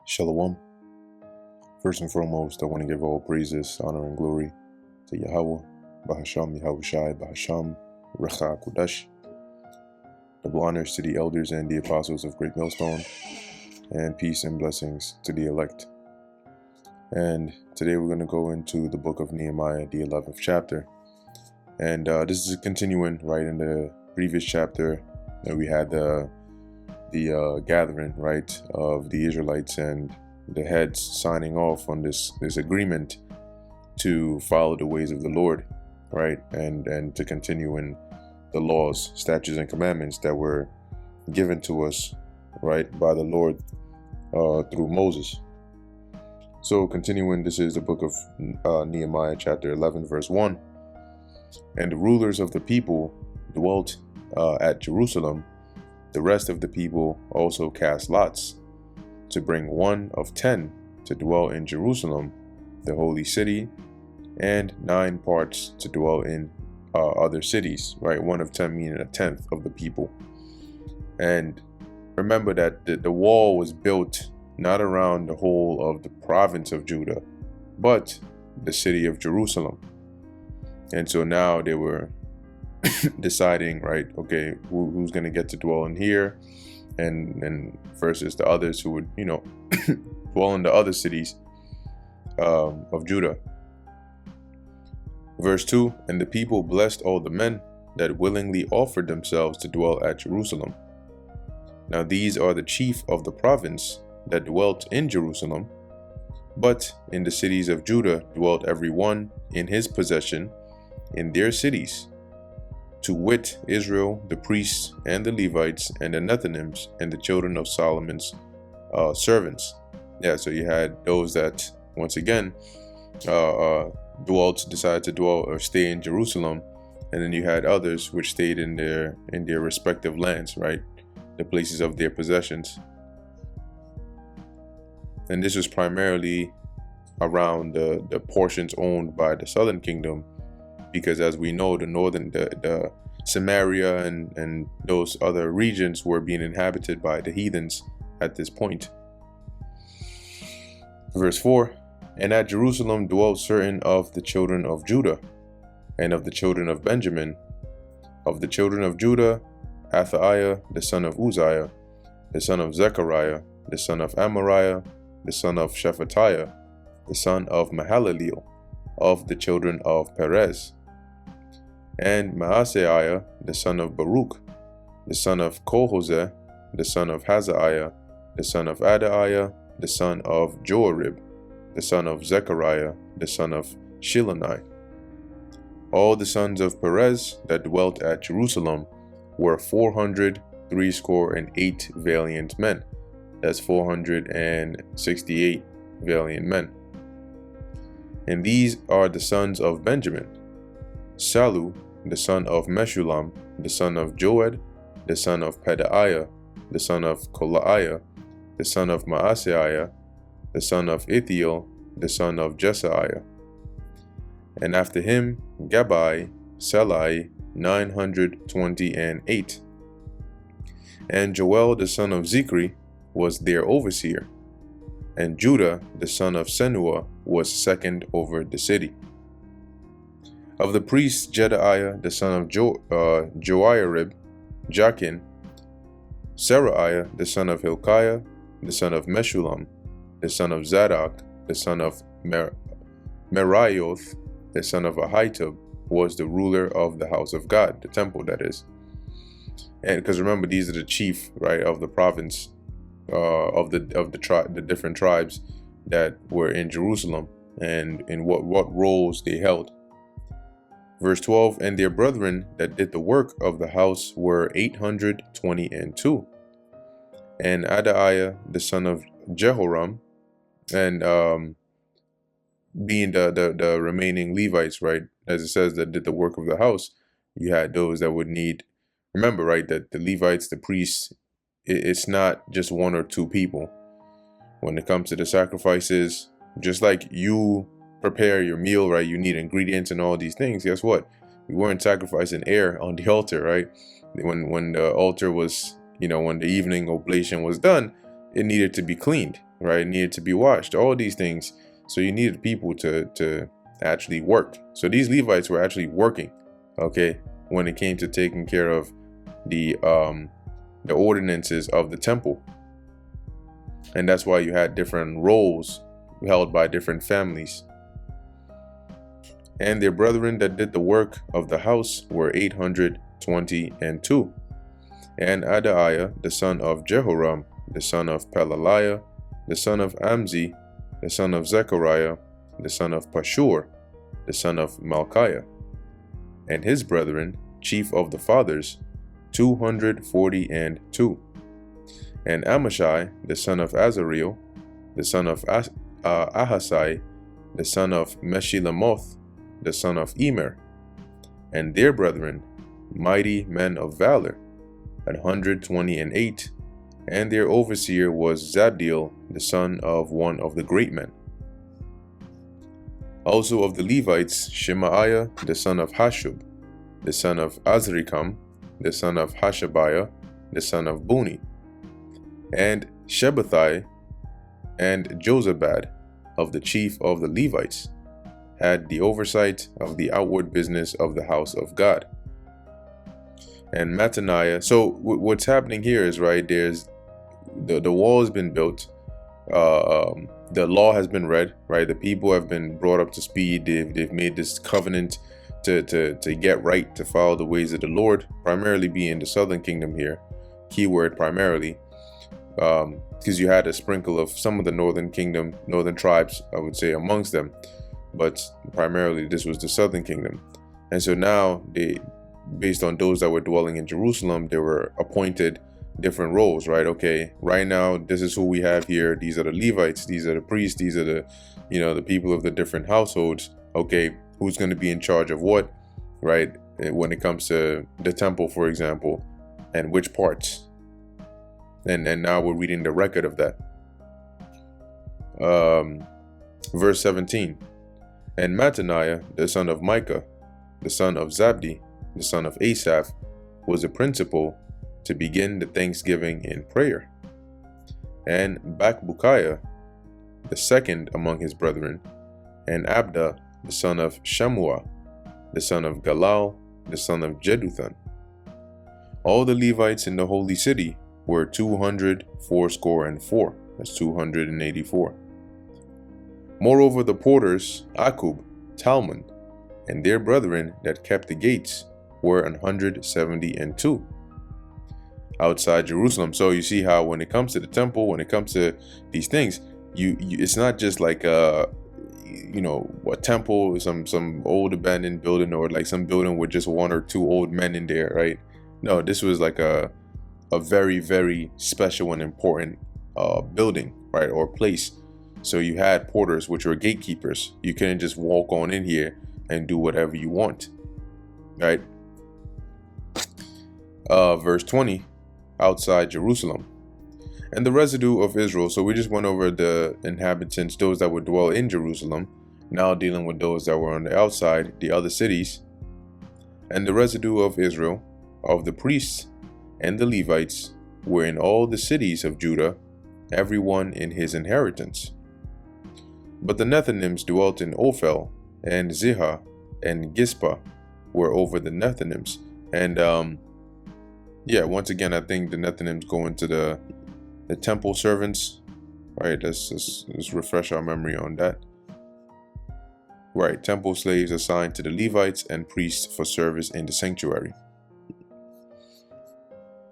Shalom. First and foremost, I want to give all praises, honor, and glory to Yahweh, Bahasham Yahushai, Bahasham Recha Kudash. Double honors to the elders and the apostles of Great Millstone, and peace and blessings to the elect. And today we're going to go into the book of Nehemiah, the 11th chapter. And this is continuing right in the previous chapter that we had the gathering, right, of the Israelites and the heads signing off on this agreement to follow the ways of the Lord, right, and to continue in the laws, statutes, and commandments that were given to us, right, by the Lord through Moses. So continuing, this is the book of Nehemiah chapter 11 verse 1. And the rulers of the people dwelt at Jerusalem. The rest of the people also cast lots to bring one of 10 to dwell in Jerusalem, the holy city, and 9 parts to dwell in other cities, right? 1 of 10 meaning 1/10 of the people. And remember that the wall was built not around the whole of the province of Judah, but the city of Jerusalem. And so now they were deciding, right, okay, who's going to get to dwell in here, and versus the others who would, dwell in the other cities of Judah. Verse 2, and the people blessed all the men that willingly offered themselves to dwell at Jerusalem. Now these are the chief of the province that dwelt in Jerusalem, but in the cities of Judah dwelt every one in his possession in their cities, to wit, Israel, the priests, and the Levites, and the Nethinims, and the children of Solomon's servants. Yeah, so you had those that, once again, decided to dwell or stay in Jerusalem, and then you had others which stayed in their respective lands, right, the places of their possessions. And this was primarily around the portions owned by the southern kingdom, because as we know, the Samaria and those other regions were being inhabited by the heathens at this point. Verse 4, and at Jerusalem dwelt certain of the children of Judah, and of the children of Benjamin. Of the children of Judah, Athaiah, the son of Uzziah, the son of Zechariah, the son of Amariah, the son of Shephatiah, the son of Mahalaleel, of the children of Perez. And Maaseiah, the son of Baruch, the son of Kohoseh, the son of Hazaiah, the son of Adaiah, the son of Joarib, the son of Zechariah, the son of Shilonai. All the sons of Perez that dwelt at Jerusalem were 468 valiant men. That's 468 valiant men. And these are the sons of Benjamin: Salu, the son of Meshullam, the son of Joed, the son of Pedaiah, the son of Kolaiah, the son of Maaseiah, the son of Ithiel, the son of Jesaiah. And after him, Gabai, Selai, 928. And Joel, the son of Zichri, was their overseer. And Judah, the son of Senua, was second over the city. Of the priests, Jedaiah, the son of Joiarib, Jachin, Seraiah, the son of Hilkiah, the son of Meshullam, the son of Zadok, the son of Meraioth, the son of Ahitub, was the ruler of the house of God, the temple, that is. And because remember, these are the chief, right, of the province, of the different tribes that were in Jerusalem, and in what roles they held. Verse 12, and their brethren that did the work of the house were 822. And Adaiah, the son of Jehoram, and being the remaining Levites, right, as it says, that did the work of the house, you had those that would need, remember, right, that the Levites, the priests, it's not just 1 or 2 people. When it comes to the sacrifices, just like you prepare your meal, right, you need ingredients and all these things. Guess what? We weren't sacrificing air on the altar, right? When the altar was, when the evening oblation was done, it needed to be cleaned, right? It needed to be washed, all these things. So you needed people to actually work. So these Levites were actually working, okay, when it came to taking care of the ordinances of the temple. And that's why you had different roles held by different families. And their brethren that did the work of the house were 822. And Adaiah, the son of Jehoram, the son of Pelaliah, the son of Amzi, the son of Zechariah, the son of Pashur, the son of Malchiah, and his brethren, chief of the fathers, 242. And Amashai, the son of Azareel, the son of Ahasai, the son of Meshilemoth, the son of Emer, and their brethren, mighty men of valor, 128, and their overseer was Zabdiel, the son of one of the great men. Also of the Levites, Shemaiah, the son of Hashub, the son of Azrikam, the son of Hashabiah, the son of Buni, and Shebathai and Jozabad of the chief of the Levites had the oversight of the outward business of the house of God. And Mattaniah, so what's happening here is, right, there's the wall has been built, the law has been read, right, the people have been brought up to speed, they've made this covenant to get right, to follow the ways of the Lord, primarily being the southern kingdom here, keyword primarily, because you had a sprinkle of some of the northern tribes, I would say, amongst them, but primarily this was the southern kingdom. And so now based on those that were dwelling in Jerusalem, they were appointed different roles, right? Okay, right now this is who we have here. These are the Levites, these are the priests, these are the the people of the different households. Okay, who's going to be in charge of what, right, when it comes to the temple, for example, and which parts. And now we're reading the record of that. Verse 17. And Mattaniah, the son of Micah, the son of Zabdi, the son of Asaph, was the principal to begin the thanksgiving in prayer. And Bakbukiah, the second among his brethren, and Abda, the son of Shammua, the son of Galal, the son of Jeduthun. All the Levites in the holy city were 284. That's 284. Moreover, the porters, Akub, Talmon, and their brethren that kept the gates were 172 outside Jerusalem. So you see how when it comes to the temple, when it comes to these things, it's not just like a temple, some old abandoned building, or like some building with just one or two old men in there, right? No, this was like a very, very special and important building, right, or place. So you had porters, which were gatekeepers. You couldn't just walk on in here and do whatever you want, right? Verse 20, outside Jerusalem. And the residue of Israel, so we just went over the inhabitants, those that would dwell in Jerusalem, now dealing with those that were on the outside, the other cities. And the residue of Israel, of the priests and the Levites, were in all the cities of Judah, everyone in his inheritance. But the Nethinims dwelt in Ophel, and Ziha, and Gispa were over the Nethinims. And once again, I think the Nethinims go into the temple servants, right? Let's refresh our memory on that. Right, temple slaves assigned to the Levites and priests for service in the sanctuary.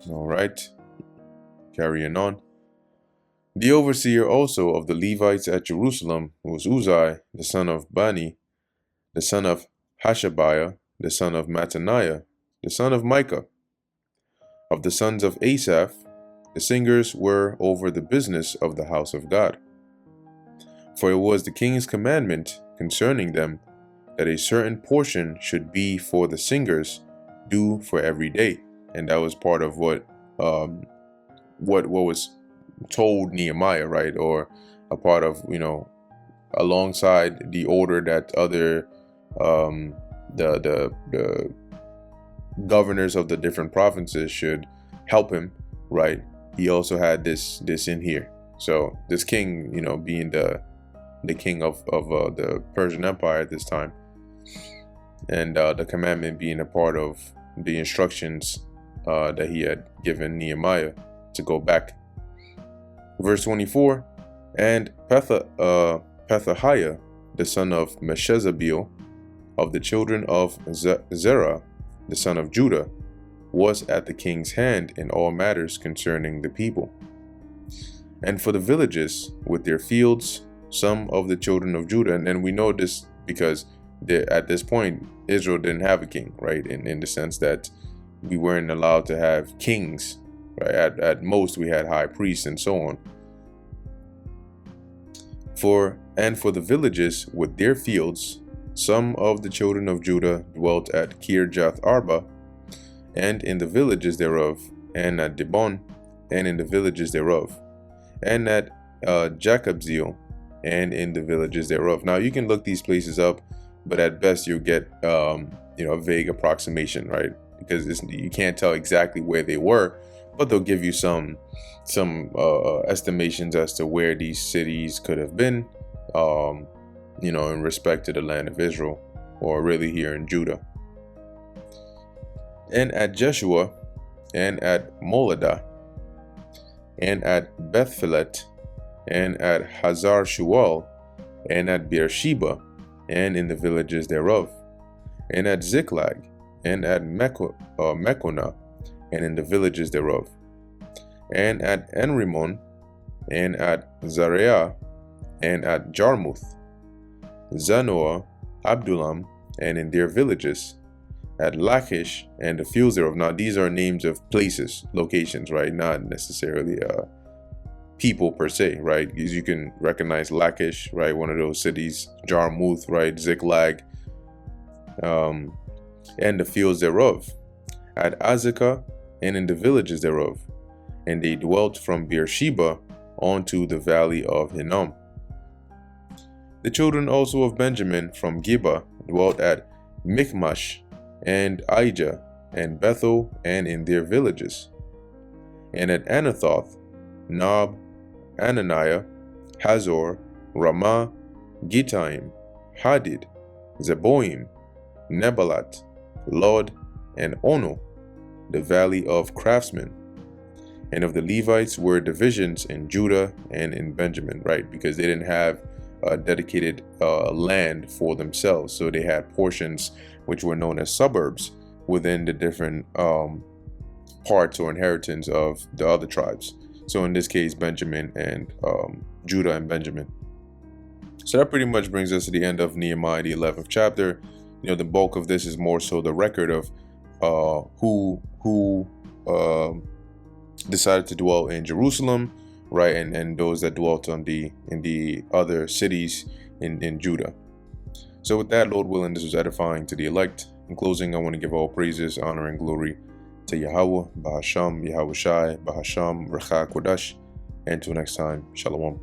All right, carrying on. The overseer also of the Levites at Jerusalem was Uzai, the son of Bani, the son of Hashabiah, the son of Mattaniah, the son of Micah. Of the sons of Asaph, the singers were over the business of the house of God. For it was the king's commandment concerning them that a certain portion should be for the singers, due for every day. And that was part of what was told Nehemiah, right? Or a part of, alongside the order that other the governors of the different provinces should help him, right, he also had this in here. So this king, you know, being the king of the Persian Empire at this time, and the commandment being a part of the instructions that he had given Nehemiah to go back. Verse 24, and Pethahiah, the son of Meshezabeel, of the children of Zerah, the son of Judah, was at the king's hand in all matters concerning the people. And for the villages with their fields, some of the children of Judah, and we know this because at this point Israel didn't have a king, right? In the sense that we weren't allowed to have kings, right? At most we had high priests and so on. For the villages with their fields, some of the children of Judah dwelt at Kirjath Arba, and in the villages thereof, and at Dibon, and in the villages thereof, and at Jacobzeel, and in the villages thereof. Now you can look these places up, but at best you'll get a vague approximation, right? Because you can't tell exactly where they were, but they'll give you some estimations as to where these cities could have been, in respect to the land of Israel, or really here in Judah. And at Jeshua, and at Moladah, and at Bethphelet, and at Hazar Shual, and at Beersheba, and in the villages thereof, and at Ziklag, and at Mechonah, and in the villages thereof, and at Enrimmon, and at Zareah, and at Jarmuth, Zanoah, Abdullam, and in their villages, at Lachish, and the fields thereof. Now these are names of places, locations, right? Not necessarily people per se, right? Because you can recognize Lachish, right? One of those cities, Jarmuth, right? Ziklag, and the fields thereof, at Azekah, and in the villages thereof. And they dwelt from Beersheba unto the valley of Hinnom. The children also of Benjamin from Gibeah dwelt at Michmash, and Aijah, and Bethel, and in their villages. And at Anathoth, Nob, Ananiah, Hazor, Ramah, Gittaim, Hadid, Zeboim, Nebalat, Lod, and Ono, the valley of craftsmen. And of the Levites were divisions in Judah and in Benjamin, right? Because they didn't have dedicated land for themselves. So they had portions which were known as suburbs within the different parts or inheritance of the other tribes. So in this case, Benjamin and Judah and Benjamin. So that pretty much brings us to the end of Nehemiah, the 11th chapter. The bulk of this is more so the record of who decided to dwell in Jerusalem, right, and those that dwelt in the other cities in Judah. So with that, Lord willing, this was edifying to the elect. In closing, I want to give all praises, honor, and glory to Yahweh, Bahasham, Yahweh Shai, Bahasham, Recha Kodash. And until next time, Shalom.